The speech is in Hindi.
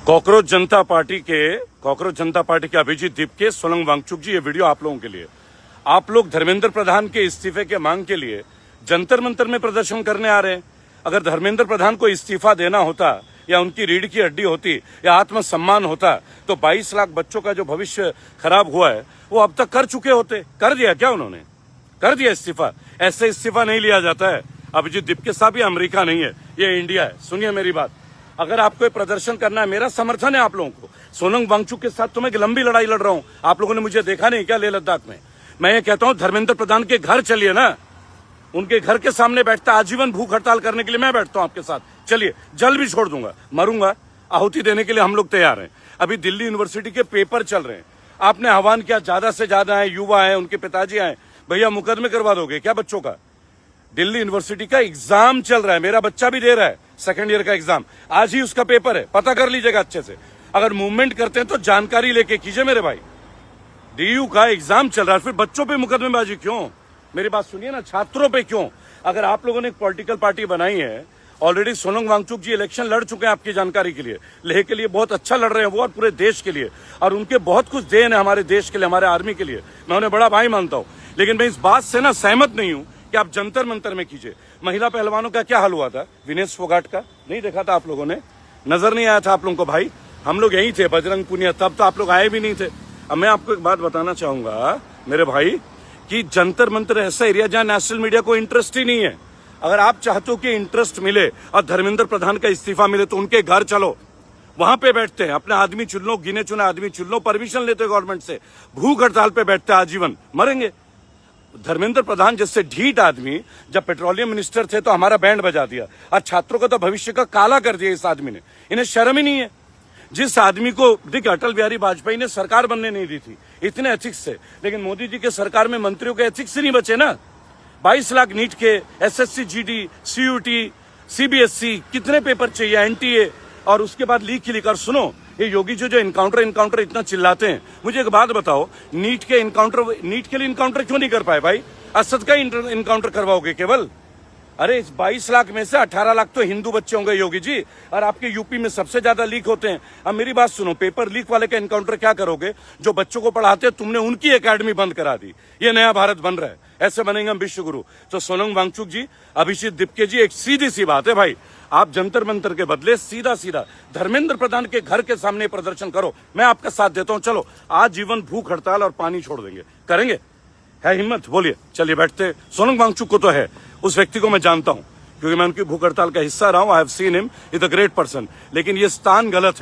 कॉकरोच जनता पार्टी के अभिजीत दीपके, सोनम वांगचुक जी, ये वीडियो आप लोगों के लिए। आप लोग धर्मेंद्र प्रधान के इस्तीफे के मांग के लिए जंतर मंतर में प्रदर्शन करने आ रहे हैं। अगर धर्मेंद्र प्रधान को इस्तीफा देना होता या उनकी रीढ़ की हड्डी होती या आत्मसम्मान होता तो 22 लाख बच्चों का जो भविष्य खराब हुआ है वो अब तक कर चुके होते। कर दिया क्या उन्होंने? कर दिया इस्तीफा। ऐसे इस्तीफा नहीं लिया जाता है। अभिजीत दीपके साहब, ये अमेरिका नहीं है, ये इंडिया है। सुनिए मेरी बात, अगर आपको प्रदर्शन करना है, मेरा समर्थन है आप लोगों को। सोनम वांगचुक के साथ तो मैं एक लंबी लड़ाई लड़ रहा हूं। आप लोगों ने मुझे देखा नहीं क्या लेह लद्दाख में? मैं ये कहता हूं धर्मेंद्र प्रधान के घर चलिए ना, उनके घर के सामने बैठता, आजीवन भूख हड़ताल करने के लिए मैं बैठता हूं आपके साथ। चलिए, जल भी छोड़ दूंगा, मरूंगा, आहुति देने के लिए हम लोग तैयार हैं। अभी दिल्ली यूनिवर्सिटी के पेपर चल रहे हैं, आपने आह्वान किया ज्यादा से ज्यादा है, युवा है, उनके पिताजी आए, भैया मुकदमे करवा दोगे क्या बच्चों का? दिल्ली यूनिवर्सिटी का एग्जाम चल रहा है, मेरा बच्चा भी दे रहा है सेकंड ईयर का एग्जाम। आज ही उसका पेपर है, पता कर लीजिएगा अच्छे से। अगर मूवमेंट करते हैं तो जानकारी लेके कीजिए मेरे भाई। डीयू का एग्जाम चल रहा है, फिर बच्चों पे मुकदमेबाजी क्यों? मेरी बात सुनिए ना, छात्रों पे क्यों? अगर आप लोगों ने एक पॉलिटिकल पार्टी बनाई है, ऑलरेडी सोनम वांगचुक जी इलेक्शन लड़ चुके हैं आपकी जानकारी के लिए, लेह के लिए बहुत अच्छा लड़ रहे हैं वो, और पूरे देश के लिए, और उनके बहुत कुछ देन है हमारे देश के लिए, हमारे आर्मी के लिए। मैं उन्हें बड़ा भाई मानता हूं, लेकिन मैं इस बात से ना सहमत नहीं हूं कि आप जंतर मंतर में कीजिए। महिला पहलवानों का क्या हाल हुआ था? विनेश फोगाट का नहीं देखा था आप लोगों ने? नजर नहीं आया था आप लोगों को? भाई हम लोग यही थे, बजरंग पुनिया, तब तो आप लोग आए भी नहीं थे। अब मैं आपको एक बात बताना चाहूंगा मेरे भाई, कि जंतर मंतर ऐसा एरिया जहां नेशनल मीडिया को इंटरेस्ट ही नहीं है। अगर आप चाहते हो कि इंटरेस्ट मिले और धर्मेंद्र प्रधान का इस्तीफा मिले तो उनके घर चलो, वहां पे बैठते हैं, अपने आदमी चुन लो, गिने चुने आदमी चुन लो, परमिशन लेते हो गवर्नमेंट से, भूख हड़ताल पे बैठते आजीवन, मरेंगे। धर्मेंद्र प्रधान जैसे ढीठ आदमी जब पेट्रोलियम मिनिस्टर थे तो हमारा बैंड बजा दिया, और छात्रों का तो भविष्य का काला कर दिया इस आदमी ने। इन्हें शर्म ही नहीं है। जिस आदमी को देखिए, अटल बिहारी वाजपेयी ने सरकार बनने नहीं दी थी, इतने एथिक्स से, लेकिन मोदी जी के सरकार में मंत्रियों के एथिक्स से नहीं बचे ना। 22 लाख नीट के, एसएससी जीडी, सीयूटी, सीबीएसई, कितने पेपर चाहिए, एनटीए, और उसके बाद लीक ही लीक। और सुनो, ये योगी जो इनकाउंटर इतना चिल्लाते हैं, मुझे एक बात बताओ, नीट के लिए इनकाउंटर क्यों नहीं कर पाए भाई? असद का इनकाउंटर करवाओगे केवल? अरे इस 22 लाख में से 18 लाख तो हिंदू बच्चे होंगे योगी जी, और आपके यूपी में सबसे ज्यादा लीक होते हैं। अब मेरी बात सुनो, पेपर लीक वाले का इनकाउंटर क्या करोगे? जो बच्चों को पढ़ाते हैं, तुमने उनकी एकेडमी बंद करा दी। ये नया भारत बन रहा है, ऐसे बनेंगे हम विश्व गुरु। तो सोनम वांगचुक जी, अभिजीत दीपके जी, एक सीधी सी बात है भाई, आप जंतर मंतर के बदले सीधा सीधा धर्मेंद्र प्रधान के घर के सामने प्रदर्शन करो, मैं आपका साथ देता हूं। चलो, आजीवन भूख हड़ताल और पानी छोड़ देंगे, करेंगे? है हिम्मत? बोलिए, चलिए बैठते। सोनम वांगचुक को तो है, उस व्यक्ति को मैं जानता हूं, क्योंकि मैं उनकी भूख हड़ताल का हिस्सा रहा हूं। I have seen him, is a great person, लेकिन ये स्थान गलत है।